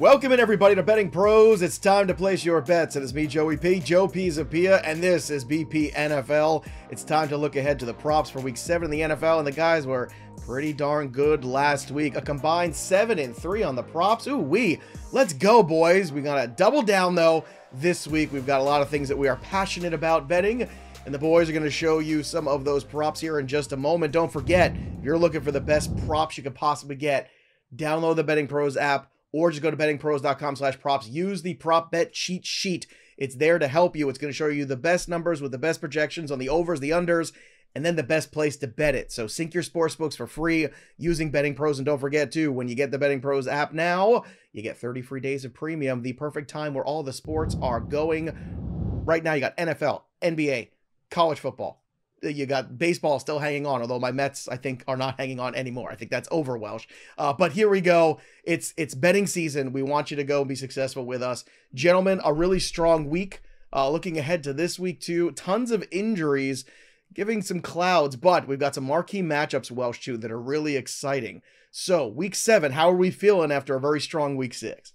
Welcome in everybody to Betting Pros. It's time to place your bets. It is me, Joe Pisapia, and this is BP NFL. It's time to look ahead to the props for Week 7 in the NFL, and the guys were pretty darn good last week. A combined 7-3 on the props. Let's go, boys. We got to double down though this week. We've got a lot of things that we are passionate about betting, and the boys are going to show you some of those props here in just a moment. Don't forget, if you're looking for the best props you could possibly get, download the Betting Pros app, or just go to bettingpros.com/props. Use the prop bet cheat sheet. It's there to help you. It's going to show you the best numbers with the best projections on the overs, the unders, and then the best place to bet it. So sync your sportsbooks for free using Betting Pros. And don't forget too, when you get the Betting Pros app now, you get 30 free days of premium, the perfect time where all the sports are going. Right now, you got NFL, NBA, college football. You got baseball still hanging on, although my Mets, I think, are not hanging on anymore. I think that's over, Welsh. But here we go. It's betting season. We want you to go and be successful with us. Gentlemen, a really strong week. Looking ahead to this week, too. Tons of injuries, giving some clouds, but we've got some marquee matchups, Welsh, too, that are really exciting. So, Week 7, how are we feeling after a very strong Week 6?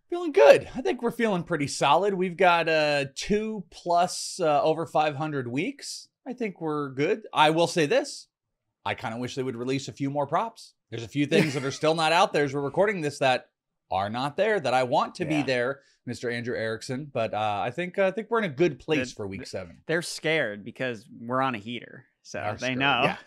Feeling good. I think we're feeling pretty solid. We've got 2+ over 500 weeks. I think we're good. I will say this. I kind of wish they would release a few more props. There's a few things that are still not out there as we're recording this that are not there that I want to be there, Mr. Andrew Erickson. But I think we're in a good place for Week 7. They're scared because we're on a heater, so they know. Yeah.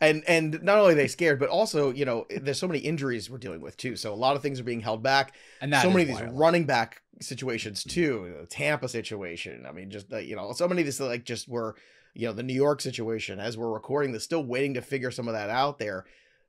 And not only are they scared, but also, you know, there's so many injuries we're dealing with too. So a lot of things are being held back. And so many of these running back situations too. The Tampa situation. I mean, just so many of these just were. The New York situation, as we're recording this, still waiting to figure some of that out there.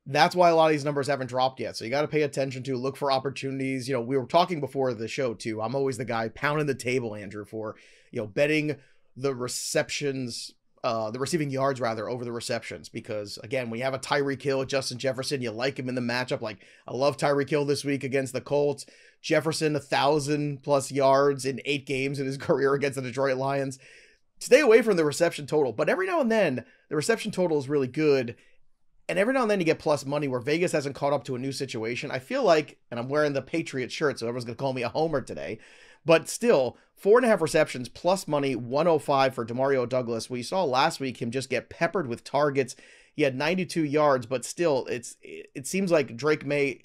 That's why a lot of these numbers haven't dropped yet. So you got to pay attention to, look for opportunities. We were talking before the show too. I'm always the guy pounding the table, Andrew, for, betting the receptions, the receiving yards rather over the receptions. Because again, when you have a Tyreek Hill, Justin Jefferson, you like him in the matchup. Like I love Tyreek Hill this week against the Colts. Jefferson, 1,000+ yards in 8 games in his career against the Detroit Lions. Stay away from the reception total, but every now and then the reception total is really good. And every now and then you get plus money where Vegas hasn't caught up to a new situation. I feel like, and I'm wearing the Patriot shirt, so everyone's going to call me a homer today, but still 4.5 receptions plus money, 105 for Demario Douglas. We saw last week him just get peppered with targets. He had 92 yards, but still it seems like Drake Maye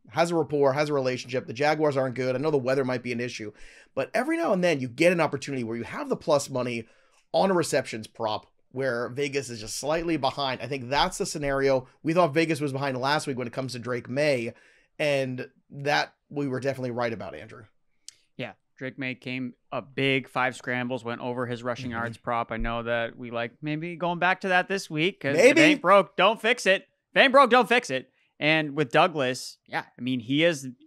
has a rapport, has a relationship. The Jaguars aren't good. I know the weather might be an issue, but every now and then you get an opportunity where you have the plus money on a receptions prop where Vegas is just slightly behind. I think that's the scenario. We thought Vegas was behind last week when it comes to Drake Maye, and that we were definitely right about, Andrew. Yeah, Drake Maye came up big, 5 scrambles, went over his rushing yards prop. I know that we maybe going back to that this week because if it ain't broke, don't fix it. If it ain't broke, don't fix it. And with Douglas, I mean,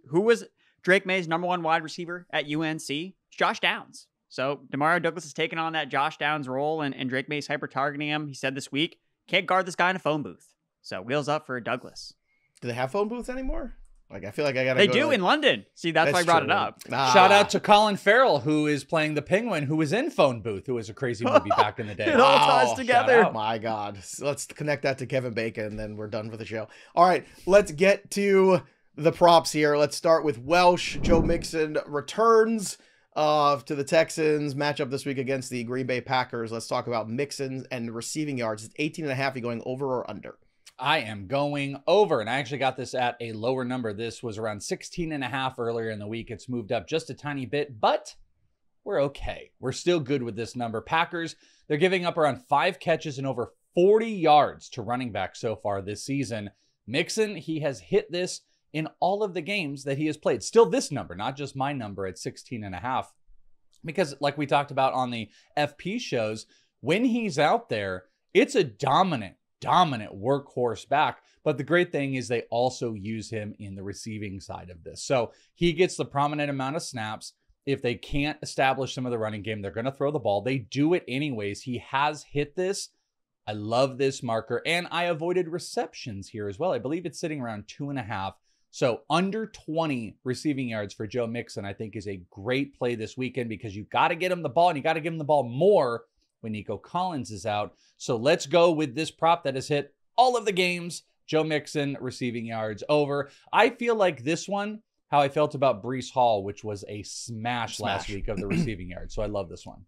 who was Drake Maye's #1 wide receiver at UNC? Josh Downs. So Demario Douglas has taken on that Josh Downs role, and Drake Maye's hyper-targeting him. He said this week, can't guard this guy in a phone booth. So wheels up for Douglas. Do they have phone booths anymore? I feel like I got to They do in London. See, that's why I brought it up. Shout out to Colin Farrell, who is playing the Penguin, who was in Phone Booth, who was a crazy movie back in the day. It all ties together. My God. Let's connect that to Kevin Bacon, and then we're done for the show. All right, let's get to the props here. Let's start with Welsh. Joe Mixon returns to the Texans. Matchup this week against the Green Bay Packers. Let's talk about Mixon and receiving yards. It's 18.5. You going over or under? I am going over, and I actually got this at a lower number. This was around 16.5 earlier in the week. It's moved up just a tiny bit, but we're okay. We're still good with this number. Packers, they're giving up around 5 catches and over 40 yards to running back so far this season. Mixon, he has hit this in all of the games that he has played. Still this number, not just my number at 16.5. Because like we talked about on the FP shows, when he's out there, it's a dominant workhorse back. But the great thing is they also use him in the receiving side of this. So he gets the prominent amount of snaps. If they can't establish some of the running game, they're going to throw the ball. They do it anyways. He has hit this. I love this marker. And I avoided receptions here as well. I believe it's sitting around 2.5. So under 20 receiving yards for Joe Mixon, I think is a great play this weekend because you got to get him the ball and you got to give him the ball more when Nico Collins is out. So let's go with this prop that has hit all of the games. Joe Mixon receiving yards over. I feel like this one how I felt about Breece Hall, which was a smash last week of the receiving yard. So I love this one.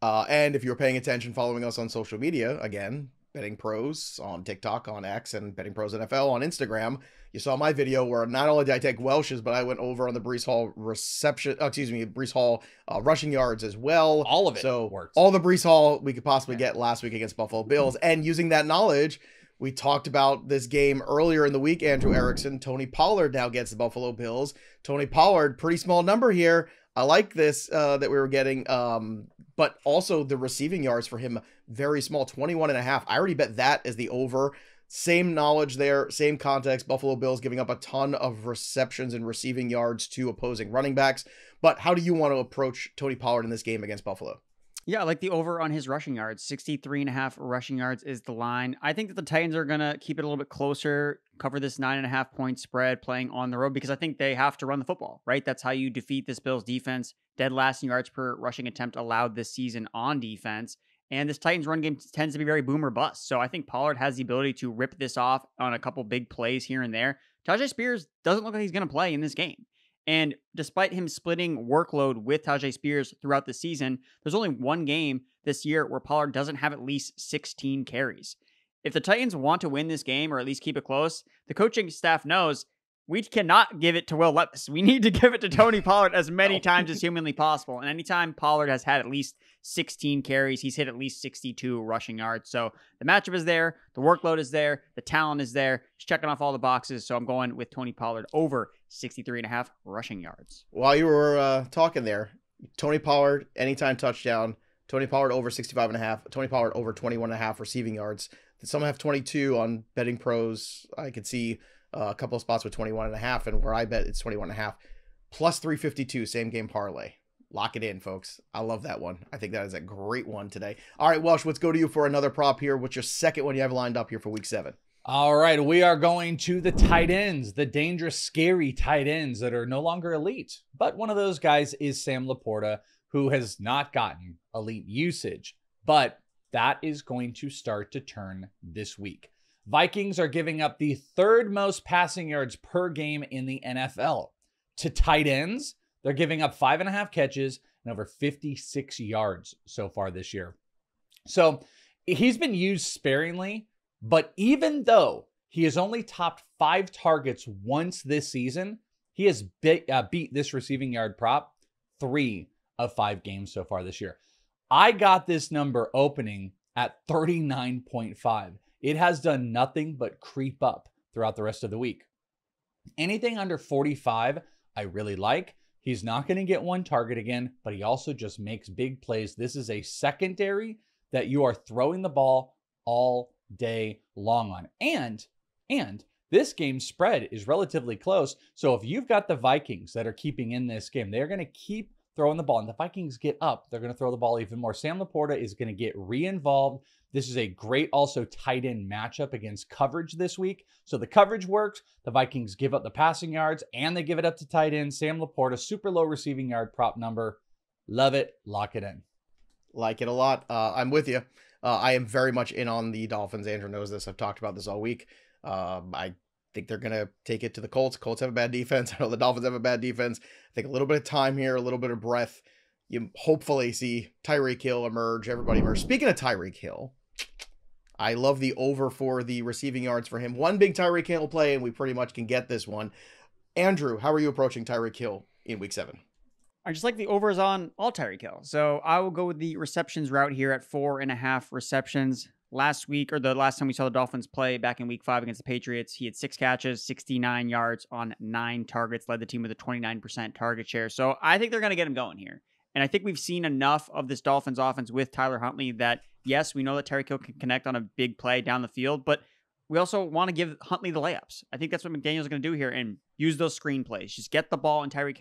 And if you're paying attention, following us on social media, again, Betting Pros on TikTok, on X, and Betting Pros NFL on Instagram, you saw my video where not only did I take Welsh's, but I went over on the Breece Hall Breece Hall rushing yards as well. All of it works. All the Breece Hall we could possibly get last week against Buffalo Bills. And using that knowledge, we talked about this game earlier in the week, Andrew Erickson. Tony Pollard now gets the Buffalo Bills. Tony Pollard, pretty small number here. I like this that we were getting, but also the receiving yards for him, very small, 21.5. I already bet that as the over. Same knowledge there, same context. Buffalo Bills giving up a ton of receptions and receiving yards to opposing running backs. But how do you want to approach Tony Pollard in this game against Buffalo? Yeah, I like the over on his rushing yards. 63.5 rushing yards is the line. I think that the Titans are going to keep it a little bit closer, cover this 9.5 point spread playing on the road, because I think they have to run the football, right? That's how you defeat this Bills defense. Dead last in yards per rushing attempt allowed this season on defense. And this Titans run game tends to be very boom or bust. So I think Pollard has the ability to rip this off on a couple big plays here and there. Tyjae Spears doesn't look like he's going to play in this game. And despite him splitting workload with Tyjae Spears throughout the season, there's only one game this year where Pollard doesn't have at least 16 carries. If the Titans want to win this game, or at least keep it close, the coaching staff knows we cannot give it to Will Levis. We need to give it to Tony Pollard as many times as humanly possible. And anytime Pollard has had at least 16 carries, he's hit at least 62 rushing yards. So the matchup is there. The workload is there. The talent is there. He's checking off all the boxes. So I'm going with Tony Pollard over 63.5 rushing yards. While you were talking there, Tony Pollard, anytime touchdown. Tony Pollard over 65.5. Tony Pollard over 21.5 receiving yards. Some have 22 on Betting Pros. I could see a couple of spots with 21.5, and where I bet it's 21.5. Plus 352, same game parlay. Lock it in, folks. I love that one. I think that is a great one today. All right, Welsh, let's go to you for another prop here. What's your second one you have lined up here for week 7? All right, we are going to the tight ends, the dangerous, scary tight ends that are no longer elite. But one of those guys is Sam LaPorta, who has not gotten elite usage. But that is going to start to turn this week. Vikings are giving up the third most passing yards per game in the NFL. To tight ends, they're giving up 5.5 catches and over 56 yards so far this year. So he's been used sparingly, but even though he has only topped 5 targets once this season, he has beat this receiving yard prop 3 of 5 games so far this year. I got this number opening at 39.5. It has done nothing but creep up throughout the rest of the week. Anything under 45, I really like. He's not going to get one target again, but he also just makes big plays. This is a secondary that you are throwing the ball all day long on. And this game spread is relatively close. So if you've got the Vikings that are keeping in this game, they're going to keep throwing the ball. And the Vikings get up, they're going to throw the ball even more. Sam LaPorta is going to get re-involved. This is a great also tight end matchup against coverage this week. So the coverage works. The Vikings give up the passing yards and they give it up to tight end. Sam LaPorta, super low receiving yard prop number. Love it. Lock it in. Like it a lot. I'm with you. I am very much in on the Dolphins. Andrew knows this. I've talked about this all week. I think they're going to take it to the Colts. Colts have a bad defense. I know the Dolphins have a bad defense. I think a little bit of time here, a little bit of breath. You hopefully see Tyreek Hill emerge, everybody emerge. Speaking of Tyreek Hill, I love the over for the receiving yards for him. One big Tyreek Hill play, and we pretty much can get this one. Andrew, how are you approaching Tyreek Hill in week 7? I just like the overs on all Tyreek Hill. So I will go with the receptions route here at 4.5 receptions. Last week, or the last time we saw the Dolphins play back in week 5 against the Patriots, he had 6 catches, 69 yards on 9 targets, led the team with a 29% target share. So I think they're going to get him going here. And I think we've seen enough of this Dolphins offense with Tyler Huntley that, yes, we know that Tyreek Hill can connect on a big play down the field, but we also want to give Huntley the layups. I think that's what McDaniel's going to do here and use those screen plays. Just get the ball in Tyreek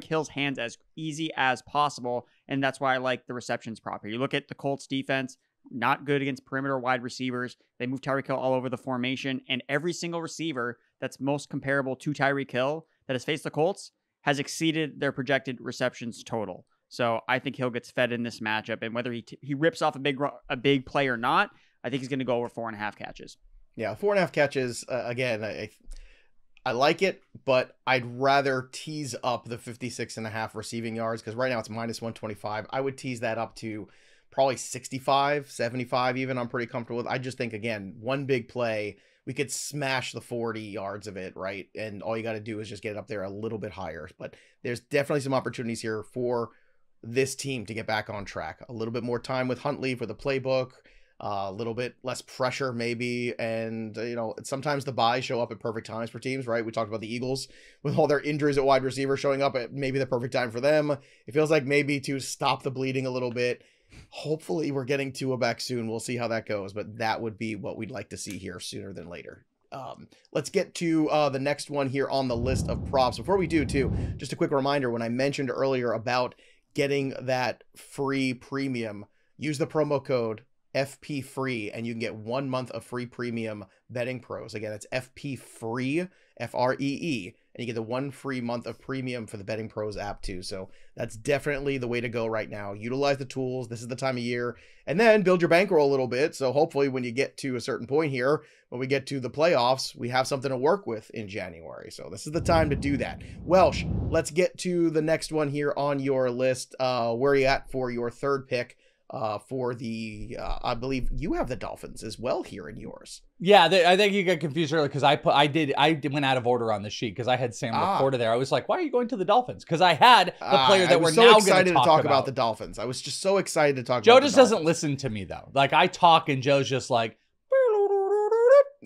Hill's hands as easy as possible, and that's why I like the receptions prop here. You look at the Colts defense, not good against perimeter wide receivers. They move Tyreek Hill all over the formation, and every single receiver that's most comparable to Tyreek Hill that has faced the Colts has exceeded their projected receptions total. So I think Hill gets fed in this matchup, and whether he rips off a big play or not, I think he's going to go over 4.5 catches. Yeah, 4.5 catches. Again, I like it, but I'd rather tease up the 56.5 receiving yards because right now it's minus 125. I would tease that up to probably 65, 75 even. I'm pretty comfortable with. I just think, again, one big play, we could smash the 40 yards of it, right? And all you got to do is just get it up there a little bit higher. But there's definitely some opportunities here for this team to get back on track. A little bit more time with Huntley for the playbook. A little bit less pressure maybe, and sometimes the buys show up at perfect times for teams, right? We talked about the Eagles with all their injuries at wide receiver showing up at maybe the perfect time for them. It feels like maybe to stop the bleeding a little bit. Hopefully we're getting Tua back soon. We'll see how that goes, but that would be what we'd like to see here sooner than later. Let's get to the next one here on the list of props. Before we do too, just a quick reminder, when I mentioned earlier about getting that free premium, use the promo code FP free and you can get 1 month of free premium betting pros. Again, it's FP free, FREE, and you get the 1 free month of premium for the Betting Pros app too. So that's definitely the way to go right now. Utilize the tools. This is the time of year, and then build your bankroll a little bit. So hopefully when you get to a certain point here, when we get to the playoffs, we have something to work with in January. So this is the time to do that. Welsh, let's get to the next one here on your list. Where are you at for your third pick? For the I believe you have the Dolphins as well here in yours. Yeah, I think you got confused earlier because I went out of order on the sheet because I had Sam LaPorta there. I was like, why are you going to the Dolphins? Because I had the player that we're now going to talk about. I was so excited to talk about the Dolphins. I was just so excited to talk Joe about the Dolphins. Joe just doesn't listen to me though. Like I talk and Joe's just like,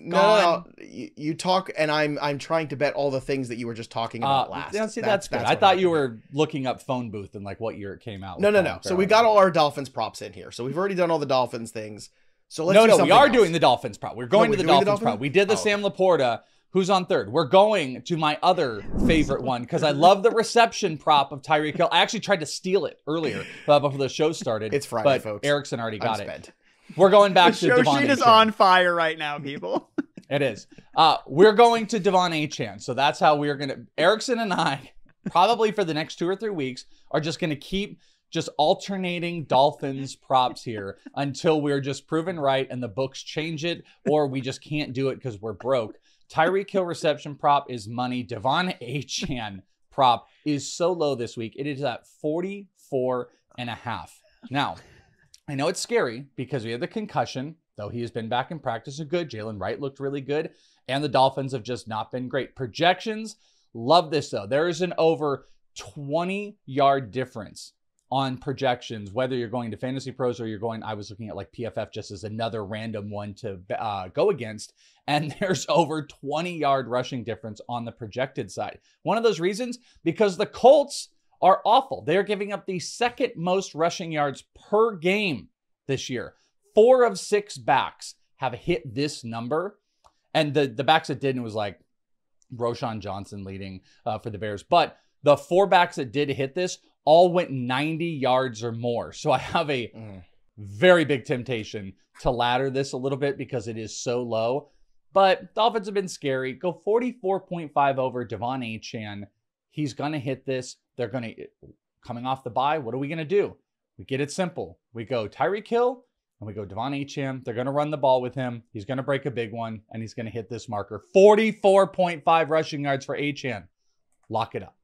No, you talk, and I'm trying to bet all the things that you were just talking about last. Yeah, see, that's good. I thought you were looking up phone booth and like what year it came out. No. So we got all our Dolphins props in here. So we've already done all the Dolphins things. So let's we are doing the Dolphins prop. We're going to the Dolphins prop. We did the Sam LaPorta, who's on third. We're going to my other favorite one because I love the reception prop of Tyreek Hill. I actually tried to steal it earlier before the show started. It's Friday, but folks. Erickson already got it. We're going back to DeVon Achane. The show sheet is on fire right now, people. It is. We're going to DeVon Achane. So that's how we're going to... Erickson and I, probably for the next 2 or 3 weeks, are just going to keep just alternating Dolphins props here until we're just proven right and the books change it, or we just can't do it because we're broke. Tyreek Hill reception prop is money. DeVon Achane prop is so low this week. It is at 44.5. Now, I know it's scary because we had the concussion, though he has been back in practice and good. Jalen Wright looked really good, and the Dolphins have just not been great. Projections, love this though. There is an over 20-yard difference on projections, whether you're going to Fantasy Pros or you're going, I was looking at like PFF just as another random one to go against, and there's over 20-yard rushing difference on the projected side. One of those reasons, because the Colts are awful. They're giving up the second most rushing yards per game this year. 4 of 6 backs have hit this number. And the backs that didn't was like Roschon Johnson leading for the Bears. But the 4 backs that did hit this all went 90 yards or more. So I have a very big temptation to ladder this a little bit because it is so low. But Dolphins have been scary. Go 44.5 over DeVon Achane. He's going to hit this. They're going to, coming off the bye, what are we going to do? We get it simple. We go Tyreek Hill and we go DeVon Achane. They're going to run the ball with him. He's going to break a big one, and he's going to hit this marker. 44.5 rushing yards for Achane. Lock it up.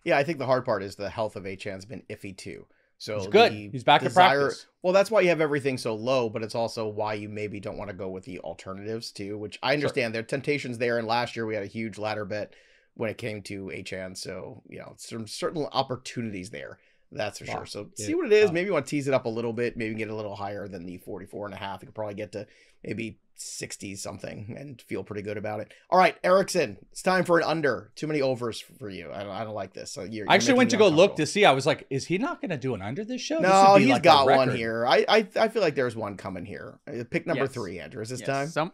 Yeah, I think the hard part is the health of Achane's been iffy too. So he's good. He's back to practice. Well, that's why you have everything so low, but it's also why you maybe don't want to go with the alternatives too, which I understand. There are temptations there, and last year we had a huge ladder bet when it came to Achane. So, some certain opportunities there. That's for sure. So see what it is. Maybe you want to tease it up a little bit, maybe get a little higher than the 44.5. You could probably get to maybe 60 something and feel pretty good about it. All right, Erickson, it's time for an under. Too many overs for you. I don't like this. So you're I actually went to go look to see. I was like, is he not going to do an under this show? No, he's got one here. I feel like there's one coming here. Pick number 3, Andrew. Is this time?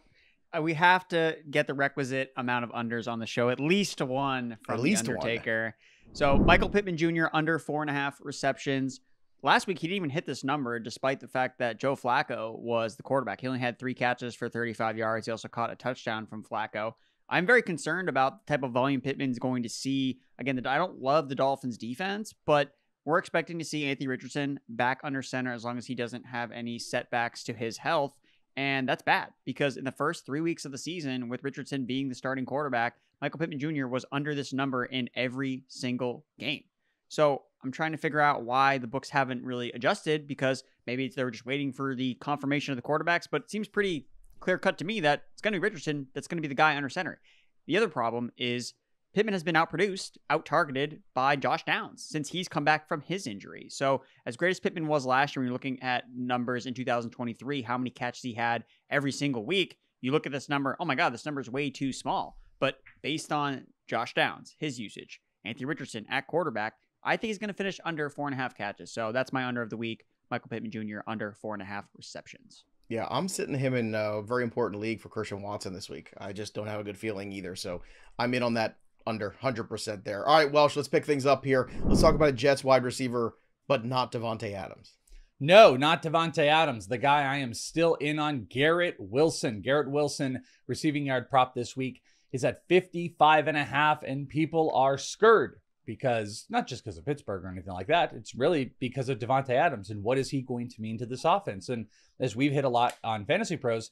We have to get the requisite amount of unders on the show. At least one from The Undertaker. So Michael Pittman Jr. under 4.5 receptions. Last week, he didn't even hit this number, despite the fact that Joe Flacco was the quarterback. He only had 3 catches for 35 yards. He also caught a touchdown from Flacco. I'm very concerned about the type of volume Pittman's going to see. Again, I don't love the Dolphins' defense, but we're expecting to see Anthony Richardson back under center as long as he doesn't have any setbacks to his health. And that's bad because in the first 3 weeks of the season, with Richardson being the starting quarterback, Michael Pittman Jr. was under this number in every single game. So I'm trying to figure out why the books haven't really adjusted, because maybe they were just waiting for the confirmation of the quarterbacks, but it seems pretty clear cut to me that it's going to be Richardson that's going to be the guy under center. The other problem is Pittman has been outproduced, out-targeted by Josh Downs since he's come back from his injury. So as great as Pittman was last year, when you're looking at numbers in 2023, how many catches he had every single week, you look at this number, oh my God, this number is way too small. But based on Josh Downs, his usage, Anthony Richardson at quarterback, I think he's going to finish under 4.5 catches. So that's my under of the week. Michael Pittman Jr. under 4.5 receptions. Yeah, I'm sitting him in a very important league for Christian Watson this week. I just don't have a good feeling either. So I'm in on that under 100% there. All right, Welsh, let's pick things up here. Let's talk about a Jets wide receiver, but not Davante Adams. No, not Davante Adams. The guy I am still in on, Garrett Wilson. Garrett Wilson, receiving yard prop this week, is at 55.5, and people are scared because, not just because of Pittsburgh or anything like that, it's really because of Davante Adams and what is he going to mean to this offense. And as we've hit a lot on Fantasy Pros,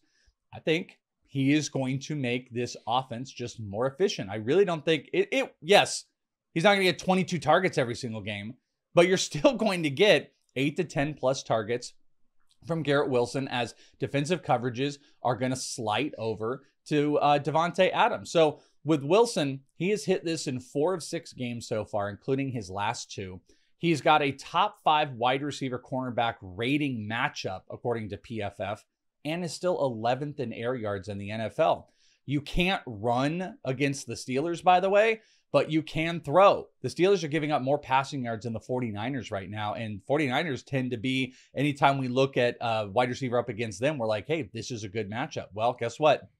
I think he is going to make this offense just more efficient. I really don't think yes, he's not going to get 22 targets every single game, but you're still going to get 8 to 10 plus targets from Garrett Wilson as defensive coverages are going to slide over to Davante Adams. So with Wilson, he has hit this in 4 of 6 games so far, including his last 2. He's got a top 5 wide receiver cornerback rating matchup, according to PFF, and is still 11th in air yards in the NFL. You can't run against the Steelers, by the way, but you can throw. The Steelers are giving up more passing yards than the 49ers right now, and 49ers tend to be, anytime we look at wide receiver up against them, we're like, hey, this is a good matchup. Well, guess what?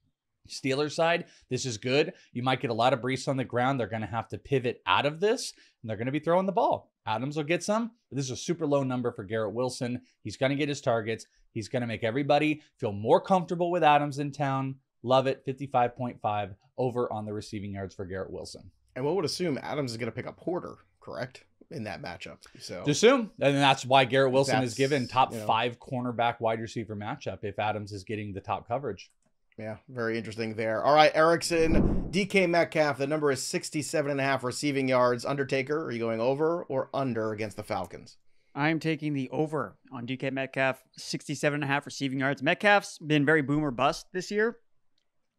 Steelers side, this is good. You might get a lot of Brees on the ground. They're going to have to pivot out of this, and they're going to be throwing the ball. Adams will get some, but this is a super low number for Garrett Wilson. He's going to get his targets. He's going to make everybody feel more comfortable with Adams in town. Love it. 55.5 over on the receiving yards for Garrett Wilson. And one would assume Adams is going to pick up Porter, correct, in that matchup. So to assume, and that's why Garrett Wilson is given top 5 cornerback wide receiver matchup if Adams is getting the top coverage. Yeah, very interesting there. All right, Erickson, DK Metcalf. The number is 67.5 receiving yards. Undertaker, are you going over or under against the Falcons? I'm taking the over on DK Metcalf, 67.5 receiving yards. Metcalf's been very boom or bust this year.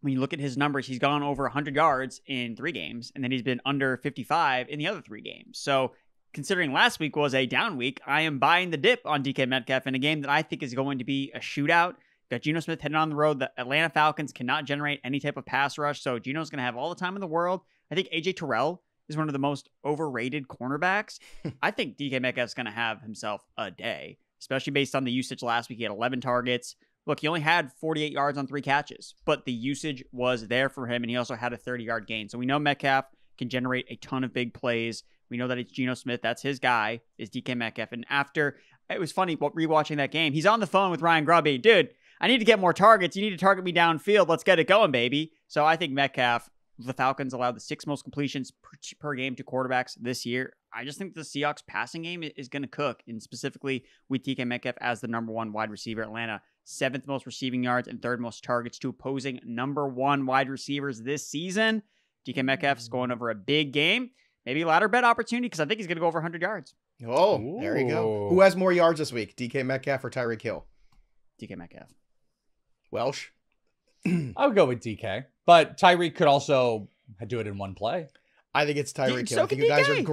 When you look at his numbers, he's gone over 100 yards in 3 games, and then he's been under 55 in the other 3 games. So considering last week was a down week, I am buying the dip on DK Metcalf in a game that I think is going to be a shootout. Got Geno Smith heading on the road. The Atlanta Falcons cannot generate any type of pass rush, so Geno's going to have all the time in the world. I think A.J. Terrell is one of the most overrated cornerbacks. I think DK Metcalf's going to have himself a day, especially based on the usage last week. He had 11 targets. Look, he only had 48 yards on 3 catches, but the usage was there for him, and he also had a 30-yard gain. So we know Metcalf can generate a ton of big plays. We know that it's Geno Smith. That's his guy, is DK Metcalf. And after, it was funny rewatching that game. He's on the phone with Ryan Grubby. Dude, I need to get more targets. You need to target me downfield. Let's get it going, baby. So I think Metcalf, the Falcons allowed the 6th most completions per game to quarterbacks this year. I just think the Seahawks passing game is going to cook, and specifically with DK Metcalf as the number 1 wide receiver. Atlanta, 7th most receiving yards and 3rd most targets to opposing number 1 wide receivers this season. DK Metcalf is going over a big game. Maybe a ladder bet opportunity because I think he's going to go over 100 yards. Oh, there you go. Who has more yards this week, DK Metcalf or Tyreek Hill? DK Metcalf. Welsh? I would go with DK, but Tyreek could also do it in one play. I think it's Tyreek Hill. So I think you guys are you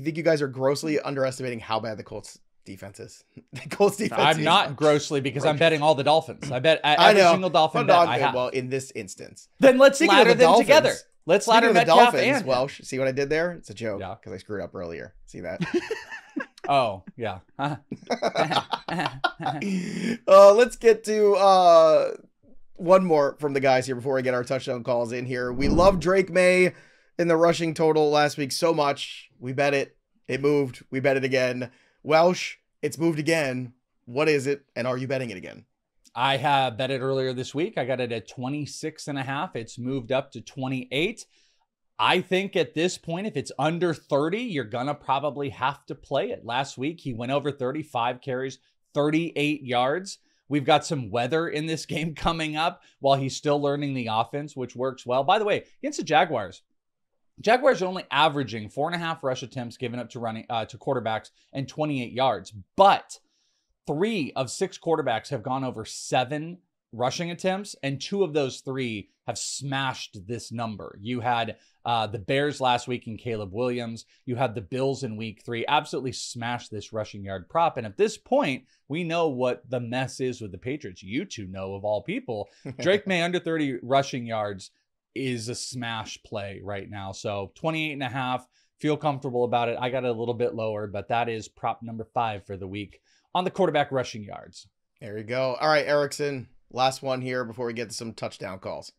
think you guys are grossly underestimating how bad the Colts defense is. The Colts defense. I'm not grossly because I'm betting all the Dolphins. I bet every single Dolphin bet I have. Well, in this instance, then let's ladder them together. Let's ladder Metcalf and Welsh. See what I did there? It's a joke because I screwed up earlier. See that? Oh, yeah. Let's get to one more from the guys here before we get our touchdown calls in here. We love Drake Maye in the rushing total last week so much. We bet it. It moved. We bet it again. Welsh, it's moved again. What is it? And are you betting it again? I have bet it earlier this week. I got it at 26.5. It's moved up to 28. I think at this point, if it's under 30, you're going to probably have to play it. Last week, he went over 35 carries, 38 yards. We've got some weather in this game coming up while he's still learning the offense, which works well. By the way, against the Jaguars are only averaging 4.5 rush attempts given up to quarterbacks and 28 yards. But 3 of 6 quarterbacks have gone over 7 rushing attempts, and 2 of those 3 have smashed this number. You had the Bears last week in Caleb Williams. You had the Bills in week 3 absolutely smash this rushing yard prop. And at this point, we know what the mess is with the Patriots. You two know of all people. Drake Maye under 30 rushing yards is a smash play right now. So 28.5, feel comfortable about it. I got it a little bit lower, but that is prop number 5 for the week on the quarterback rushing yards. There you go. All right, Erickson, last one here before we get to some touchdown calls.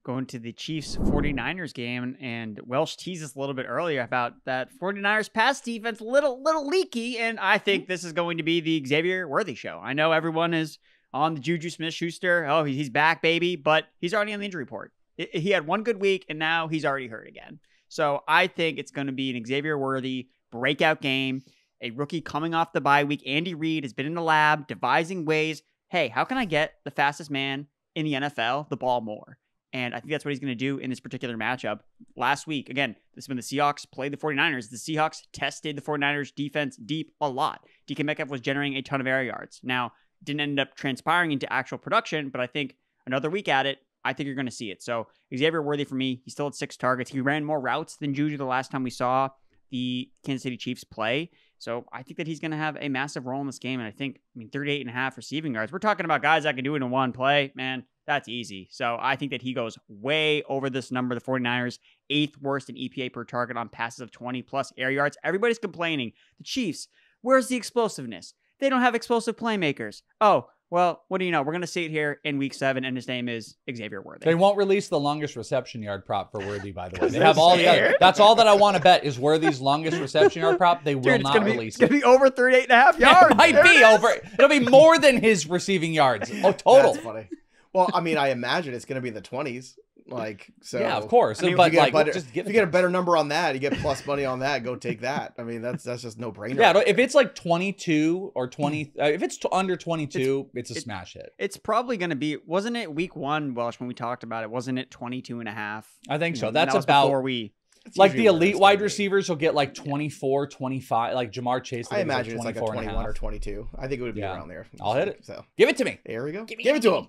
Going to the Chiefs 49ers game, and Welsh teased us a little bit earlier about that 49ers pass defense, little leaky, and I think this is going to be the Xavier Worthy show. I know everyone is on the Juju Smith-Schuster. Oh, he's back, baby, but he's already on the injury report. He had one good week, and now he's already hurt again. So I think it's going to be an Xavier Worthy breakout game, a rookie coming off the bye week. Andy Reid has been in the lab devising ways. Hey, how can I get the fastest man in the NFL the ball more? And I think that's what he's going to do in this particular matchup. Last week, again, this is when the Seahawks played the 49ers. The Seahawks tested the 49ers defense deep a lot. DK Metcalf was generating a ton of air yards. Now, didn't end up transpiring into actual production, but I think another week at it, I think you're going to see it. So Xavier Worthy for me, he still had 6 targets. He ran more routes than Juju the last time we saw the Kansas City Chiefs play. So I think that he's going to have a massive role in this game. And I mean, 38.5 receiving yards. We're talking about guys that can do it in one play. Man, that's easy. So I think that he goes way over this number. The 49ers, 8th worst in EPA per target on passes of 20+ air yards. Everybody's complaining. The Chiefs, where's the explosiveness? They don't have explosive playmakers. Oh, well, what do you know? We're going to see it here in week 7, and his name is Xavier Worthy. They won't release the longest reception yard prop for Worthy, by the way. They have all the other. That's all that I want to bet is Worthy's longest reception yard prop. They will not release it. It's going to be over 38.5 yards. It might be over. It'll be more than his receiving yards. Oh, total. That's funny. Well, I mean, I imagine it's going to be in the 20s. Like, so yeah, of course. I mean, but like, if you get a better number on that, you get plus money on that. Go take that. I mean, that's just no brainer. Yeah, if it's like 22 or 20, if it's under 22, it's a smash hit. It's probably going to be. Wasn't it week 1, Welsh, when we talked about it? Wasn't it 22.5? I think so. That's about before we. Like the elite wide receivers will get like 24, 25. Like Jamar Chase. I imagine it's like a 21 or 22. I think it would be around there. I'll hit it. So give it to me. There we go. Give it to him.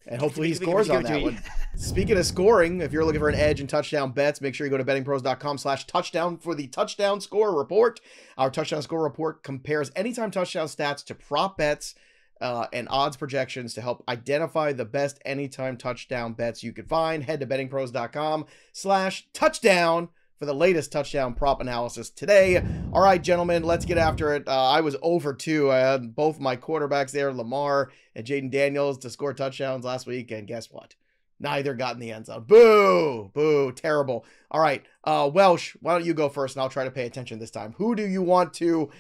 And hopefully he scores on that one. Speaking of scoring, if you're looking for an edge and touchdown bets, make sure you go to bettingpros.com/touchdown for the touchdown score report. Our touchdown score report compares anytime touchdown stats to prop bets and odds projections to help identify the best anytime touchdown bets you could find. Head to bettingpros.com/touchdown for the latest touchdown prop analysis today. All right, gentlemen, let's get after it. I was over 2. I had both my quarterbacks there, Lamar and Jaden Daniels, to score touchdowns last week, and guess what? Neither got in the end zone. Boo! Boo! Terrible. All right, Welsh, why don't you go first, and I'll try to pay attention this time. Who do you want to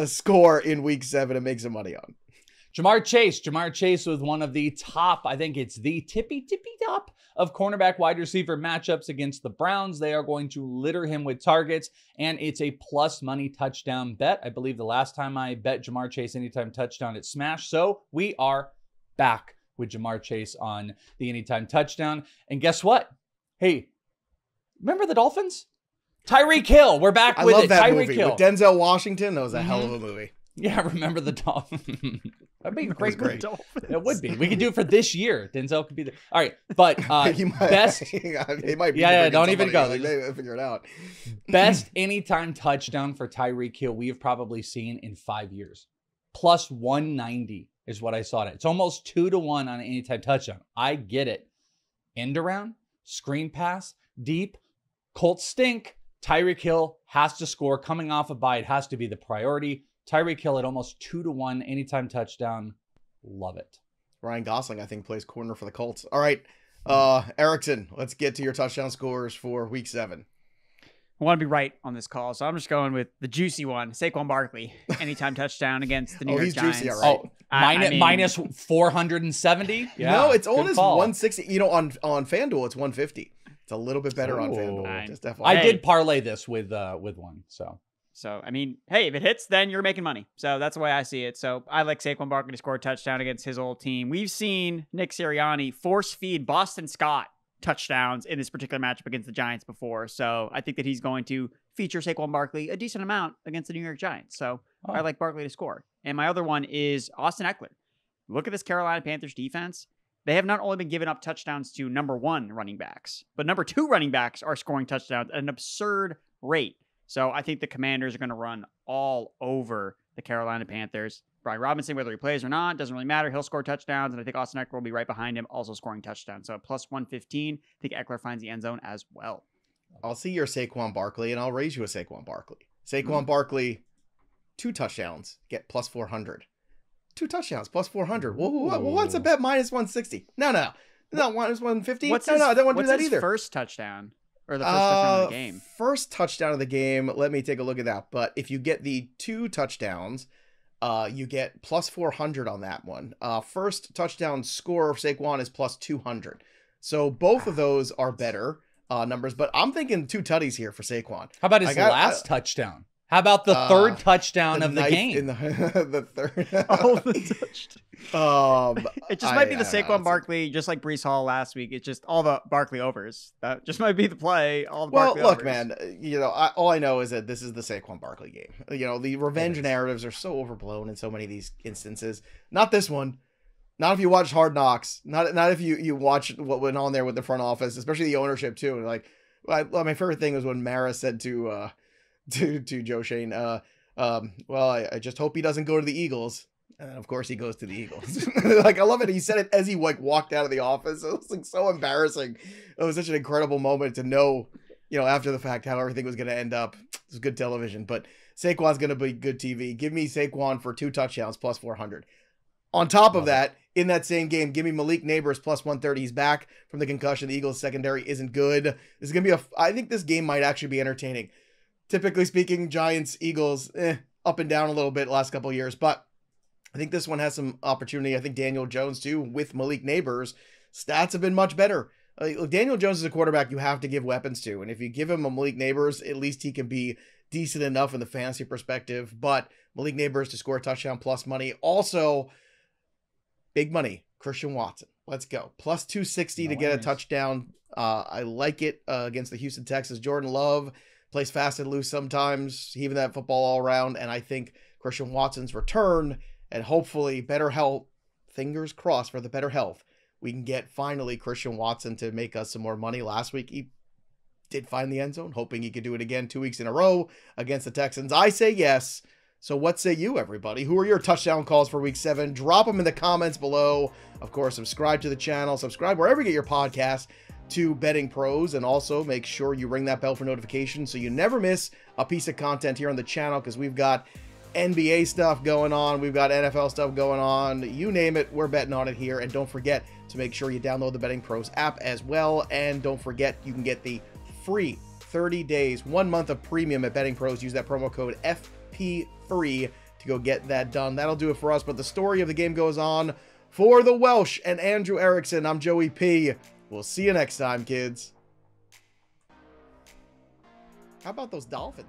score in week 7 and make some money on? Jamar Chase was one of the top, I think it's the tippy top of cornerback wide receiver matchups against the Browns. They are going to litter him with targets, and it's a plus money touchdown bet. I believe the last time I bet Jamar Chase anytime touchdown, it smashed. So we are back with Jamar Chase on the anytime touchdown. And guess what? Hey, remember the Dolphins? Tyreek Hill. We're back with it. Tyreek movie Hill. With Denzel Washington. That was a hell of a movie. Yeah, remember the Dolphins. That'd be a great movie. It would be. We could do it for this year. Denzel could be there. All right, but best. He might be. Yeah, don't even go. Like, they figure it out. Best anytime touchdown for Tyreek Hill we have probably seen in 5 years. Plus 190 is what I saw it. It's almost 2-1 on an anytime touchdown. I get it. End around, screen pass, deep, Colts stink. Tyreek Hill has to score. Coming off a bye, it has to be the priority. Tyreek Hill at almost 2-1 anytime touchdown. Love it. Ryan Gosling, I think, plays corner for the Colts. All right, Erickson, let's get to your touchdown scores for week 7. I want to be right on this call, so I'm just going with the juicy one, Saquon Barkley, anytime touchdoall against the New York Giants. Juicy, all right. Minus 470? Yeah, no, it's only 160. You know, on FanDuel, it's 150. It's a little bit better on FanDuel. Just FYI. I did parlay this with one, so. So, I mean, hey, if it hits, then you're making money. So that's the way I see it. So I like Saquon Barkley to score a touchdown against his old team. We've seen Nick Sirianni force feed Boston Scott touchdowns in this particular matchup against the Giants before. So I think that he's going to feature Saquon Barkley a decent amount against the New York Giants. So I like Barkley to score. And my other one is Austin Eckler. Look at this Carolina Panthers defense. They have not only been giving up touchdowns to number 1 running backs, but number 2 running backs are scoring touchdowns at an absurd rate. So I think the Commanders are going to run all over the Carolina Panthers. Brian Robinson, whether he plays or not, doesn't really matter. He'll score touchdowns, and I think Austin Eckler will be right behind him, also scoring touchdowns. So at plus 115, I think Eckler finds the end zone as well. I'll see your Saquon Barkley, and I'll raise you a Saquon Barkley. Saquon Barkley, 2 touchdowns, get plus 400. 2 touchdowns, plus 400. Well, what's a bet minus 160? No, minus 150. No, I don't want to do that either. First touchdown? Or the first touchdown of the game? First touchdown of the game. Let me take a look at that. But if you get the 2 touchdowns, you get plus 400 on that one. First touchdown score of Saquon is plus 200. So both of those are better numbers. But I'm thinking 2 tutties here for Saquon. How about his last touchdown? How about the third touchdown of the game? In the third. The touchdown. It just might be the Saquon Barkley, just like Breece Hall last week. It's just all the Barkley overs. That just might be the play. All the Barkley overs. Man, all I know is that this is the Saquon Barkley game. The revenge narratives are so overblown in so many of these instances. Not this one. Not if you watch Hard Knocks. Not if you watch what went on there with the front office, especially the ownership too. Like, my favorite thing was when Mara said to Joe Shane, I just hope he doesn't go to the Eagles. And of course he goes to the Eagles. Like, I love it. He said it as he walked out of the office. It was so embarrassing. It was such an incredible moment to know, after the fact, how everything was going to end up. It was good television, but Saquon's going to be good TV. Give me Saquon for 2 touchdowns plus 400. On top of that, in that same game, give me Malik Neighbors plus 130. He's back from the concussion. The Eagles secondary isn't good. This is going to be I think this game might actually be entertaining. Typically speaking, Giants, Eagles, up and down a little bit last couple of years, but I think this one has some opportunity. I think Daniel Jones, too, with Malik Neighbors, stats have been much better. Daniel Jones is a quarterback you have to give weapons to, and if you give him a Malik Neighbors, at least he can be decent enough in the fantasy perspective, but Malik Neighbors to score a touchdown plus money. Also, big money, Christian Watson. Let's go. Plus 260 to get a touchdown. I like it against the Houston Texans. Jordan Love plays fast and loose sometimes, even that football all around. And I think Christian Watson's return and hopefully better health, fingers crossed for the better health, we can get finally Christian Watson to make us some more money. Last week, he did find the end zone, hoping he could do it again 2 weeks in a row against the Texans. I say yes. So what say you, everybody? Who are your touchdown calls for week 7? Drop them in the comments below. Of course, subscribe to the channel. Subscribe wherever you get your podcast to BettingPros, and also make sure you ring that bell for notifications so you never miss a piece of content here on the channel, because we've got NBA stuff going on, we've got NFL stuff going on, you name it, we're betting on it here. And don't forget to make sure you download the BettingPros app as well, and don't forget you can get the free 30 days, 1 month of premium at BettingPros. Use that promo code FP3 to go get that done. That'll do it for us, but the story of the game goes on. For the Welsh and Andrew Erickson, I'm Joey P. We'll see you next time, kids. How about those Dolphins?